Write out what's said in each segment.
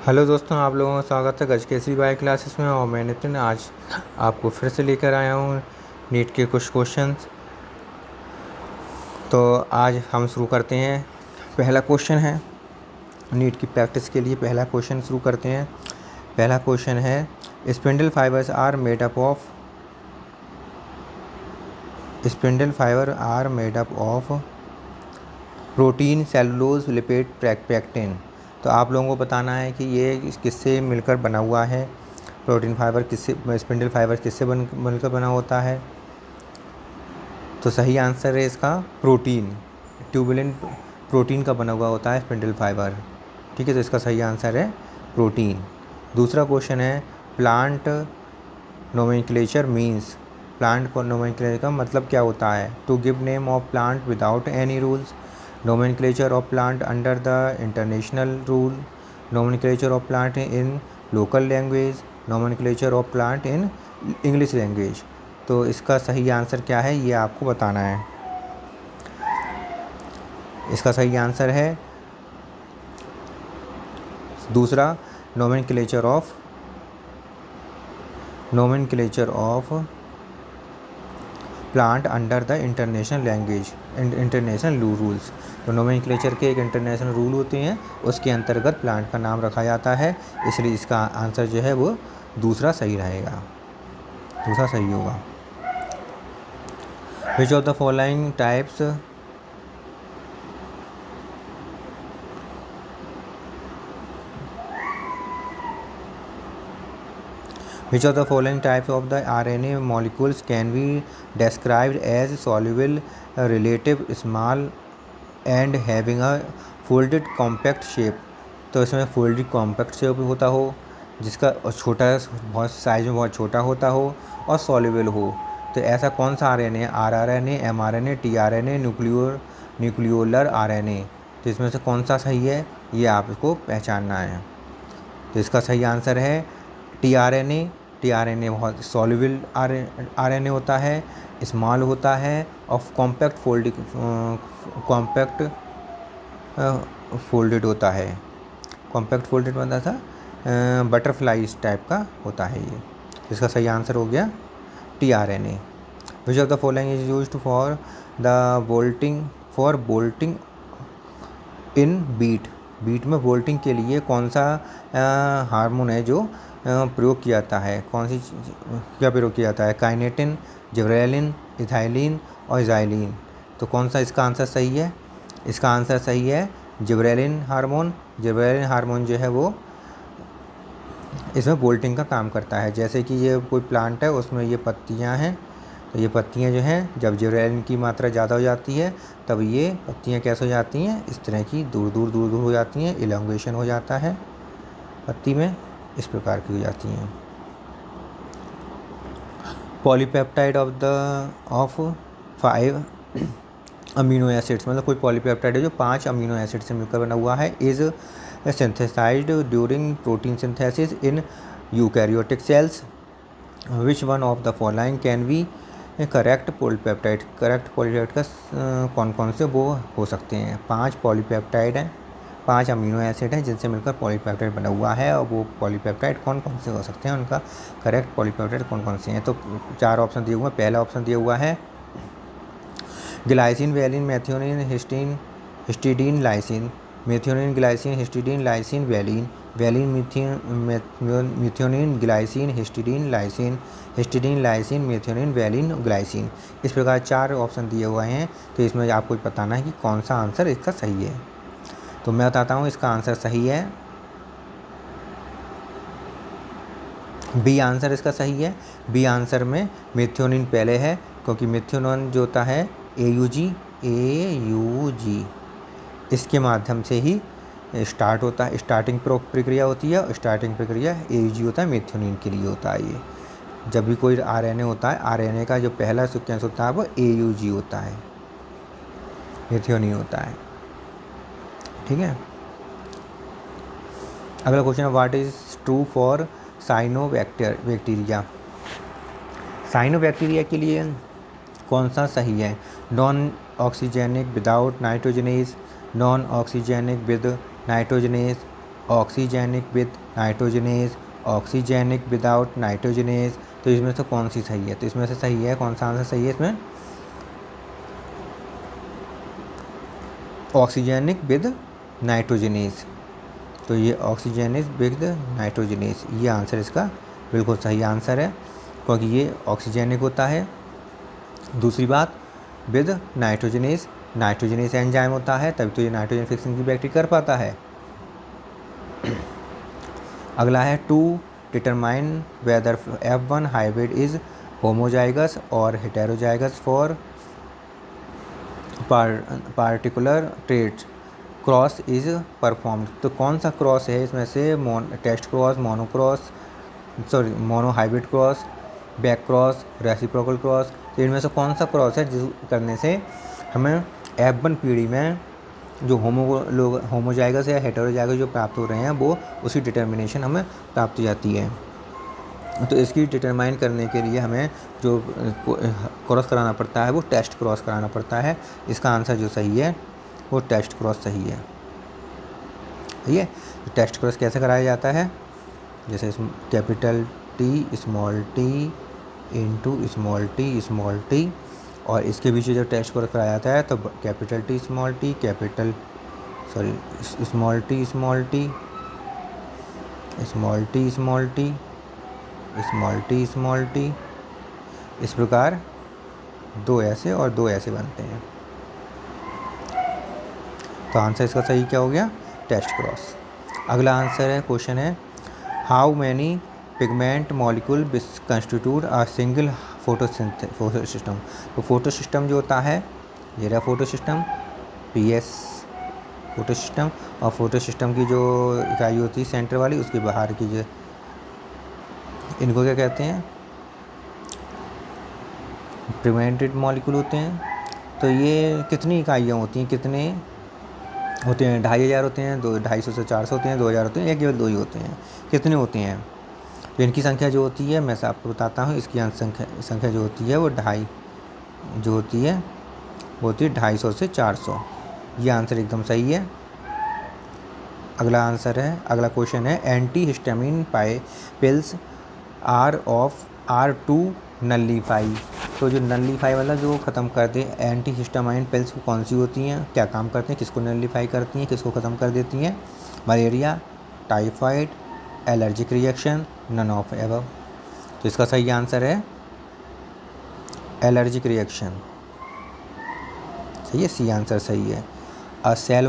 Hello दोस्तों, आप लोगों का स्वागत है गज केसरी बायो क्लासेस में। और मैं नितिन आज आपको फिर से लेकर आया हूँ नीट के कुछ क्वेश्चंस। तो आज हम शुरू करते हैं। पहला क्वेश्चन है नीट की प्रैक्टिस के लिए, पहला क्वेश्चन शुरू करते हैं। पहला क्वेश्चन है spindle fibres are made up of protein, cellulose, lipid, pectin. तो आप लोगों को बताना है कि ये किससे मिलकर बना हुआ है। प्रोटीन फाइबर किससे, स्पिंडल फाइबर किससे मिलकर बना होता है। तो सही आंसर है इसका प्रोटीन, ट्यूबुलिन प्रोटीन का बना हुआ होता है स्पिंडल फाइबर। ठीक है, तो इसका सही आंसर है प्रोटीन। दूसरा क्वेश्चन है प्लांट नोमेनक्लेचर मीन्स। प्लांट को नोमेनक्लेचर का मतलब क्या होता है? To give name of plant without any rules, nomenclature of plant under the international rule, nomenclature of plant in local language, nomenclature of plant in English language। तो इसका सही answer क्या है ये आपको बताना है। इसका सही आंसर है दूसरा, nomenclature of plant under the international rules. तो नोमेनक्लेचर के एक इंटरनेशनल रूल होते हैं, उसके अंतर्गत प्लांट का नाम रखा जाता है, इसलिए इसका आंसर जो है वो दूसरा सही रहेगा, दूसरा सही होगा। विच of the following types Which of the following types of the RNA molecules can be described as soluble, relative, small and having a folded compact shape? तो इसमें फोल्डेड कॉम्पैक्ट शेप होता हो, जिसका छोटा, बहुत साइज में बहुत छोटा होता हो और सॉल्युबल हो। तो ऐसा कौन सा RNA है? rRNA, mRNA, tRNA, nucleolar RNA। तो इसमें से कौन सा सही है ये आपको पहचानना है। तो इसका सही आंसर है tRNA बहुत सॉल्युबल RNA होता है, स्मॉल होता है और कॉम्पैक्ट फोल्डेड होता है। कॉम्पैक्ट फोल्डेड बनता था, बटरफ्लाई टाइप का होता है ये। इसका सही आंसर हो गया tRNA। Which of the following is used for bolting in beet में बोल्टिंग के लिए कौन सा हार्मोन है जो प्रयोग किया जाता है? कौन सी क्या प्रयोग किया जाता है? काइनेटिन, जिब्रेलिन, इथाइलिन और इजाइलिन। तो कौन सा इसका आंसर सही है? इसका आंसर सही है जिब्रेलिन हार्मोन। जिब्रेलिन हार्मोन जो है वो इसमें बोल्टिंग का काम करता है। जैसे कि ये कोई प्लांट है, उसमें ये पत्तियां हैं, तो ये पत्तियां जो हैं जब जिब्रेलिन की मात्रा ज़्यादा हो जाती है तब ये पत्तियां कैसे हो जाती हैं? इस तरह की दूर दूर हो जाती हैं, इलोंगेशन हो जाता है पत्ती में, इस प्रकार की हो जाती हैं। पॉलीपेप्टाइड ऑफ 5 अमीनो एसिड्स, मतलब कोई पॉलीपेप्टाइड है जो 5 अमीनो एसिड से मिलकर बना हुआ है, is synthesised during protein synthesis in eukaryotic cells. Which one of the following can be correct polypeptide? Correct polypeptide का कौन कौन से वो हो सकते हैं? 5 पॉलीपेप्टाइड हैं, 5 अमीनो एसिड हैं जिनसे मिलकर पॉलीपेप्टाइड बना हुआ है, और वो पॉलीपेप्टाइड कौन कौन से हो सकते हैं, उनका करेक्ट पॉलीपेप्टाइड कौन कौन से हैं? तो 4 ऑप्शन दिए हुए हैं। पहला ऑप्शन दिया हुआ है glycine, valine, methionine, histidine, lysine. Methionine, glycine, histidine, lysine, valine. Valine, methionine, glycine, histidine, lysine. Histidine, lysine, methionine, valine, glycine. इस प्रकार 4 ऑप्शन दिए हुए हैं। तो इसमें आपको बताना है कि कौन सा आंसर इसका सही है। तो मैं बताता हूँ इसका आंसर सही है बी आंसर इसका सही है। बी आंसर में मेथियोनिन पहले है, क्योंकि मेथियोनिन जो होता है AUG इसके माध्यम से ही स्टार्ट होता है, स्टार्टिंग प्रक्रिया होती है, और स्टार्टिंग प्रक्रिया AUG होता है, मेथियोनिन के लिए होता है। ये जब भी कोई RNA होता है, RNA का जो पहला सीक्वेंस होता है वो AUG होता है, मेथियोनिन होता है। ठीक है, अगला क्वेश्चन है what is true for cyanobacteria. Cyanobacteria के लिए कौन सा सही है? Non oxygenic without nitrogenase, non oxygenic with nitrogenase, oxygenic with nitrogenase, oxygenic without nitrogenase. तो इसमें से कौन सी सही है? तो इसमें से सही है, कौन सा आंसर सही है इसमें? Oxygenic with nitrogenase. तो ये ऑक्सीजेनिक विद नाइट्रोजनेज, ये आंसर इसका बिल्कुल सही आंसर है, क्योंकि ये ऑक्सीजेनिक होता है। दूसरी बात, विद नाइट्रोजनेज, नाइट्रोजनेज एंजाइम होता है, तभी तो ये नाइट्रोजन फिक्सिंग की बैक्टीरिया कर पाता है। अगला है to determine whether F1 hybrid is homozygous और heterozygous for particular trait, cross is performed. तो कौन सा क्रॉस है इसमें से? Test cross, monocross, sorry monohybrid cross, back cross, reciprocal cross. तो इनमें से कौन सा क्रॉस है जिस करने से हमें F1 पीढ़ी में जो होमोजाइगस या हेटेरोजाइगस जो प्राप्त हो रहे हैं वो उसकी डिटर्मिनेशन हमें प्राप्त हो जाती है। तो इसकी डिटरमाइन करने के लिए हमें जो क्रॉस कराना पड़ता है वो टेस्ट क्रॉस कराना पड़ता है। इसका आंसर जो सही है वो टेस्ट क्रॉस सही है। ठीक है, तो टेस्ट क्रॉस कैसे कराया जाता है? जैसे capital T small t into small t, और इसके पीछे जब टेस्ट क्रॉस कराया जाता है तो capital T small t, small t small t, small t small t, small t small t, इस प्रकार दो ऐसे और दो ऐसे बनते हैं। तो आंसर इसका सही क्या हो गया? Test cross. अगला आंसर है, क्वेश्चन है how many pigment molecule constitute a single photo system. तो फोटो सिस्टम जो होता है, ये रहा photo system, PS photo system, और फोटो सिस्टम की जो इकाई होती है सेंटर वाली, उसके बाहर की जो, इनको क्या कहते हैं? पिगमेंटेड मॉलिक्यूल होते हैं। तो ये कितनी इकाइयाँ होती हैं, कितने होते हैं? 2500 होते हैं, 250 से 400 होते हैं, 2000 होते हैं, या केवल 2 ही होते हैं? कितने होते हैं? तो इनकी संख्या जो होती है, मैं आपको बताता हूँ, इसकी संख्या जो होती है वो 2.5 जो होती है वो होती है 250 से 400। ये आंसर एकदम सही है। अगला आंसर है, अगला क्वेश्चन है antihistamine pills are to nullify. तो जो नल्लीफाई वाला जो ख़त्म कर दे, एंटी हिस्टामाइन पिल्स कौन सी होती हैं, क्या काम करते हैं, किसको नल्लीफाई करती हैं, किसको ख़त्म कर देती हैं? Malaria, typhoid, allergic reaction, none of above. तो इसका सही आंसर है एलर्जिक रिएक्शन। सही है, सी आंसर सही है। A cell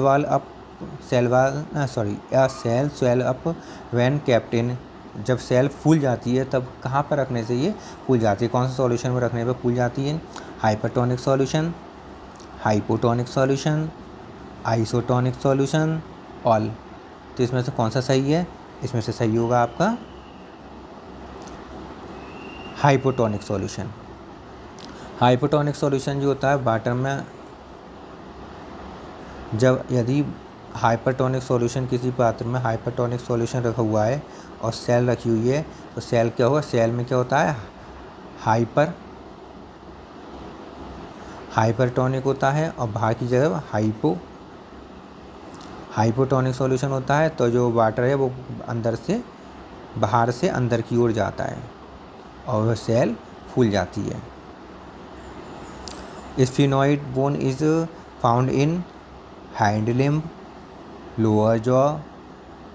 swell up when captain. जब सेल फूल जाती है तब कहाँ पर रखने से ये फूल जाती है? कौन सा सॉल्यूशन में रखने पर फूल जाती है? Hypertonic solution, hypotonic solution, isotonic solution, all. तो इसमें से कौन सा सही है? इसमें से सही होगा आपका हाइपोटोनिक सॉल्यूशन। हाइपोटोनिक सॉल्यूशन जो होता है वाटर में, जब यदि हाइपरटोनिक सॉल्यूशन किसी पात्र में हाइपरटोनिक सॉल्यूशन रखा हुआ है और सेल रखी हुई है, तो सेल क्या होगा? सेल में क्या होता है? हाइपरटोनिक होता है, और बाहर की जगह हाइपोटोनिक सॉल्यूशन होता है। तो जो वाटर है वो अंदर से बाहर से अंदर की ओर जाता है और वह सेल फूल जाती है। Sphenoid bone is found in hind limb, lower jaw,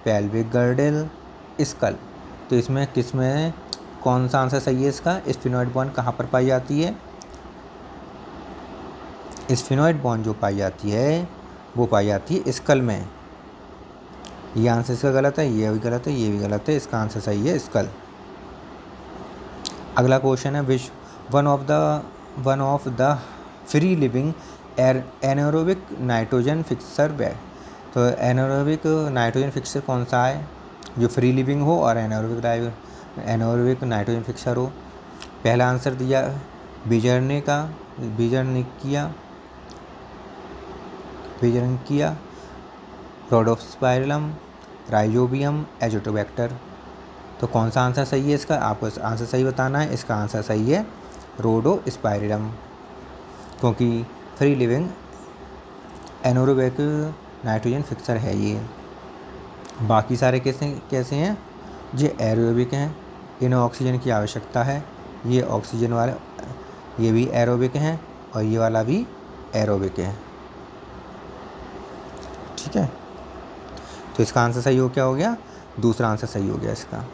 pelvic girdle, skull. तो इसमें किसमें कौन सा आंसर सही है इसका? स्फिनोइड बोन कहाँ पर पाई जाती है? स्फिनोइड बोन जो पाई जाती है वो पाई जाती है स्कल में। ये आंसर इसका गलत है, ये भी गलत है, ये भी गलत है। इसका आंसर सही है स्कल। अगला क्वेश्चन है one of the free living anaerobic nitrogen fixer bag. तो एनारोबिक नाइट्रोजन फिक्सर कौन सा है जो फ्री लिविंग हो और एनारोबिक नाइट्रोजन फिक्सर हो? पहला आंसर दिया बीजर्निकिया, रोडोस्पाइरलम, राइजोबियम, एजोटोबैक्टर। तो कौन सा आंसर सही है इसका? आपको आंसर सही बताना है। इसका आंसर सही है रोडोस्पाइरलम, क्योंकि free living anaerobic nitrogen fixer है ये। बाकी सारे कैसे कैसे हैं, ये एरोबिक हैं, इन्हें ऑक्सीजन की आवश्यकता है, ये ऑक्सीजन वाले, ये भी एरोबिक हैं और ये वाला भी एरोबिक है। ठीक है, तो इसका आंसर सही हो क्या हो गया, दूसरा आंसर सही हो गया इसका।